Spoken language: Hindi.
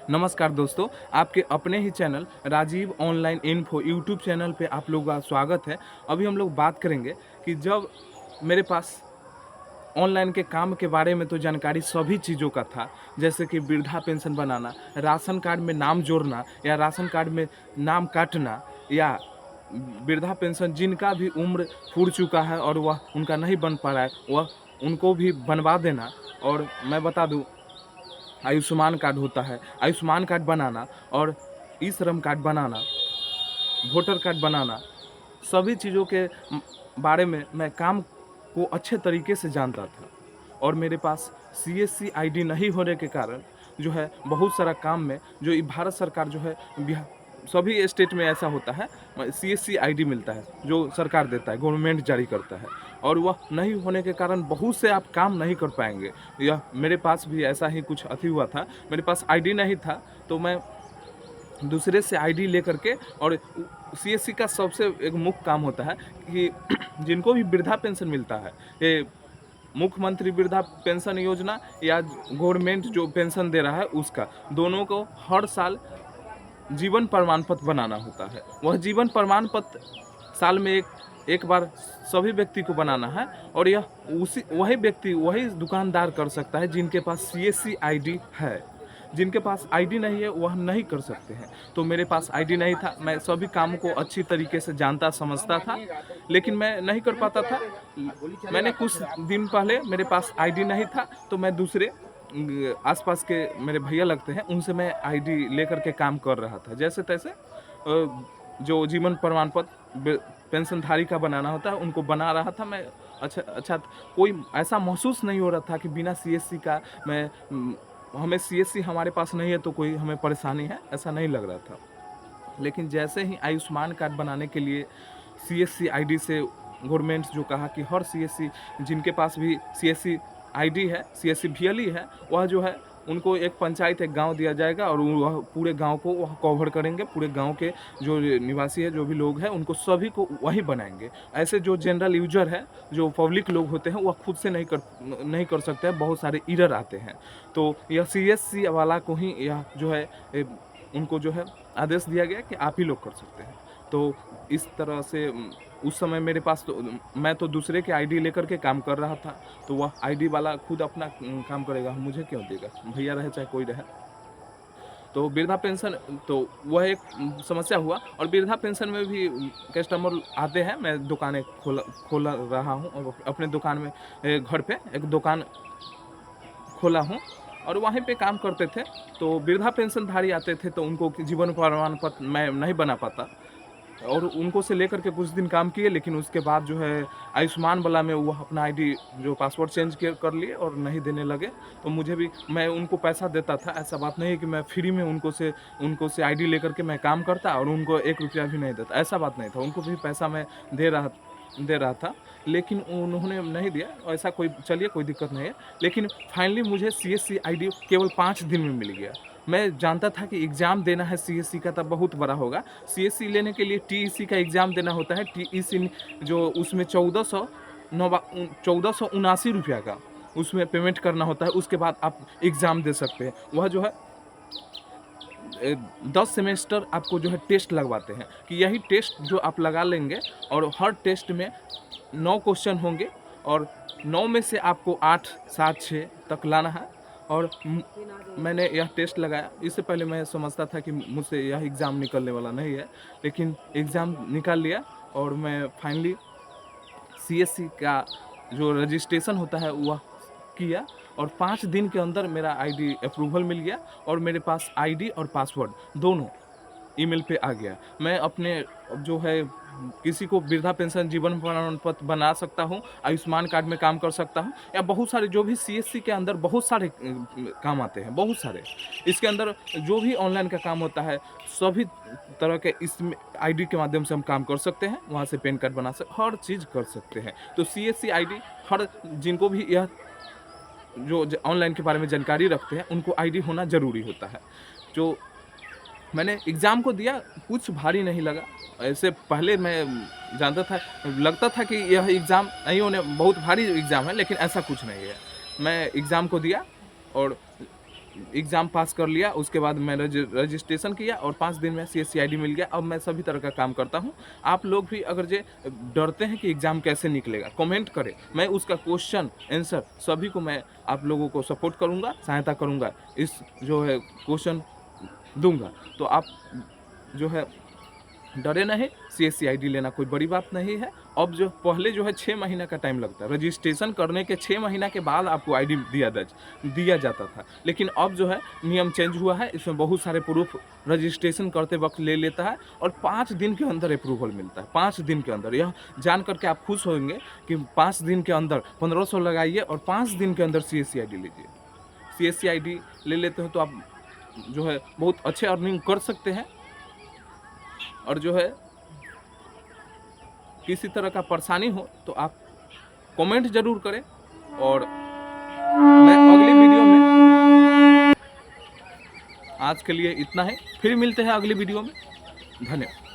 नमस्कार दोस्तों, आपके अपने ही channel Rajiv online info YouTube channel पे आप लोगों का स्वागत है। अभी हम लोग बात करेंगे कि जब मेरे पास ऑनलाइन के काम के बारे में तो जानकारी सभी चीज़ों का था, जैसे कि वृद्धा पेंशन बनाना, राशन कार्ड में नाम जोड़ना या राशन कार्ड में नाम काटना या वृद्धा पेंशन जिनका भी उम्र पूर चुका है और वह उनका नहीं बन पा रहा है, वह उनको भी बनवा देना। और मैं बता दूँ, आयुष्मान कार्ड होता है, आयुष्मान कार्ड बनाना और ई-श्रम कार्ड बनाना, वोटर कार्ड बनाना, सभी चीज़ों के बारे में मैं काम को अच्छे तरीके से जानता था। और मेरे पास सीएससी आईडी नहीं होने के कारण जो है बहुत सारा काम में जो ये भारत सरकार जो है बिहा सभी स्टेट में ऐसा होता है, सीएससी आईडी मिलता है जो सरकार देता है, गवर्नमेंट जारी करता है। और वह नहीं होने के कारण बहुत से आप काम नहीं कर पाएंगे। यह मेरे पास भी ऐसा ही कुछ अति हुआ था। मेरे पास आईडी नहीं था तो मैं दूसरे से आईडी लेकर के, और सीएससी का सबसे एक मुख्य काम होता है कि जिनको भी वृद्धा पेंशन मिलता है, ये मुख्यमंत्री वृद्धा पेंशन योजना या गवर्नमेंट जो पेंशन दे रहा है उसका, दोनों को हर साल जीवन प्रमाण पत्र बनाना होता है। वह जीवन प्रमाण पत्र साल में एक बार सभी व्यक्ति को बनाना है, और यह वही व्यक्ति, वही दुकानदार कर सकता है जिनके पास सीएससी आईडी है। जिनके पास आईडी नहीं है वह नहीं कर सकते हैं। तो मेरे पास आईडी नहीं था, मैं सभी कामों को अच्छी तरीके से जानता समझता था, लेकिन मैं नहीं कर पाता था। मैंने कुछ दिन पहले मेरे पास आईडी नहीं था तो मैं दूसरे आसपास के मेरे भैया लगते हैं, उनसे मैं आईडी लेकर के काम कर रहा था। जैसे तैसे जो जीवन प्रमाण पत्र पेंशनधारी का बनाना होता है उनको बना रहा था मैं। अच्छा, कोई ऐसा महसूस नहीं हो रहा था कि बिना सीएससी का मैं हमें सीएससी हमारे पास नहीं है तो कोई हमें परेशानी है, ऐसा नहीं लग रहा था। लेकिन जैसे ही आयुष्मान कार्ड बनाने के लिए सीएससी आईडी से गवर्नमेंट जो कहा कि हर सीएससी जिनके पास भी सीएससी आईडी है, सीएससी वीएलई है, वह जो है उनको एक पंचायत, एक गांव दिया जाएगा और वह पूरे गांव को वह कवर करेंगे। पूरे गांव के जो निवासी है, जो भी लोग हैं, उनको सभी को वही बनाएंगे। ऐसे जो जनरल यूजर है, जो पब्लिक लोग होते हैं, वह खुद से नहीं कर सकते हैं, बहुत सारे एरर आते हैं। तो यह सीएससी वाला को ही यह जो है उनको जो है आदेश दिया गया कि आप ही लोग कर सकते हैं। तो इस तरह से उस समय मेरे पास तो मैं तो दूसरे के आईडी लेकर के काम कर रहा था, तो वह आईडी वाला खुद अपना काम करेगा, मुझे क्यों देगा, भैया रहे चाहे कोई रहे। तो वृद्धा पेंशन तो वह एक समस्या हुआ। और वृद्धा पेंशन में भी कस्टमर आते हैं। मैं दुकानें खोला रहा हूँ और अपने दुकान में घर पे एक दुकान खोला हूँ और वहीं पे काम करते थे। तो वृद्धा पेंशनधारी आते थे तो उनको जीवन प्रमाण पत्र मैं नहीं बना पाता, और उनको से लेकर के कुछ दिन काम किए, लेकिन उसके बाद जो है आयुष्मान वाला में वो अपना आईडी जो पासवर्ड चेंज कर लिए और नहीं देने लगे। तो मैं उनको पैसा देता था। ऐसा बात नहीं है कि मैं फ्री में उनको से आईडी लेकर के मैं काम करता और उनको 1 रुपया भी नहीं देता, ऐसा बात नहीं था। उनको भी पैसा मैं दे रहा था, लेकिन उन्होंने नहीं दिया। ऐसा चलिए कोई दिक्कत नहीं है। लेकिन फाइनली मुझे सीएससी आईडी केवल 5 दिन में मिल गया। मैं जानता था कि एग्ज़ाम देना है सीएससी का, तब बहुत बड़ा होगा। सीएससी लेने के लिए टीईसी का एग्ज़ाम देना होता है। टीईसी जो उसमें 1479 रुपया का उसमें पेमेंट करना होता है। उसके बाद आप एग्ज़ाम दे सकते हैं। वह जो है 10 सेमेस्टर आपको जो है टेस्ट लगवाते हैं कि यही टेस्ट जो आप लगा लेंगे, और हर टेस्ट में 9 क्वेश्चन होंगे और 9 में से आपको 8, 7, 6 तक लाना है। और मैंने यह टेस्ट लगाया। इससे पहले मैं समझता था कि मुझसे यह एग्ज़ाम निकलने वाला नहीं है, लेकिन एग्ज़ाम निकाल लिया और मैं फाइनली सीएससी का जो रजिस्ट्रेशन होता है वह किया, और 5 दिन के अंदर मेरा आईडी अप्रूवल मिल गया और मेरे पास आईडी और पासवर्ड दोनों ईमेल पे आ गया। मैं अपने जो है किसी को वृद्धा पेंशन जीवन प्रमाण पत्र बना सकता हूँ, आयुष्मान कार्ड में काम कर सकता हूँ, या बहुत सारे जो भी सीएससी के अंदर बहुत सारे काम आते हैं, बहुत सारे। इसके अंदर जो भी ऑनलाइन का काम होता है, सभी तरह के इसमें आईडी के माध्यम से हम काम कर सकते हैं। वहाँ से पैन कार्ड बना सकते, हर चीज़ कर सकते हैं। तो सीएससी आईडी हर जिनको भी यह जो ऑनलाइन के बारे में जानकारी रखते हैं उनको आईडी होना ज़रूरी होता है। जो मैंने एग्ज़ाम को दिया, कुछ भारी नहीं लगा। ऐसे पहले मैं जानता था, लगता था कि यह एग्ज़ाम नहीं होने, बहुत भारी एग्ज़ाम है, लेकिन ऐसा कुछ नहीं है। मैं एग्ज़ाम को दिया और एग्ज़ाम पास कर लिया, उसके बाद मैं रजिस्ट्रेशन किया और 5 दिन में CSC ID मिल गया। अब मैं सभी तरह का काम करता हूँ। आप लोग भी अगर जे डरते हैं कि एग्ज़ाम कैसे निकलेगा, कमेंट करें, मैं उसका क्वेश्चन आंसर सभी को मैं आप लोगों को सपोर्ट करूँगा, सहायता करूँगा, इस जो है क्वेश्चन दूँगा। तो आप जो है डरे नहीं, CSC ID लेना कोई बड़ी बात नहीं है। अब जो पहले जो है 6 महीना का टाइम लगता है, रजिस्ट्रेशन करने के 6 महीना के बाद आपको ID दिया जाता था। लेकिन अब जो है नियम चेंज हुआ है, इसमें बहुत सारे प्रूफ रजिस्ट्रेशन करते वक्त ले लेता है और 5 दिन के अंदर अप्रूवल मिलता है। 5 दिन के अंदर, यह जान करके आप खुश होंगे कि 5 दिन के अंदर 1500 लगाइए और 5 दिन के अंदर CSC ID लीजिए। CSC ID ले लेते हो तो आप जो है बहुत अच्छे अर्निंग कर सकते हैं। और जो है किसी तरह का परेशानी हो तो आप कमेंट ज़रूर करें। और मैं अगली वीडियो में, आज के लिए इतना है, फिर मिलते हैं अगली वीडियो में। धन्यवाद।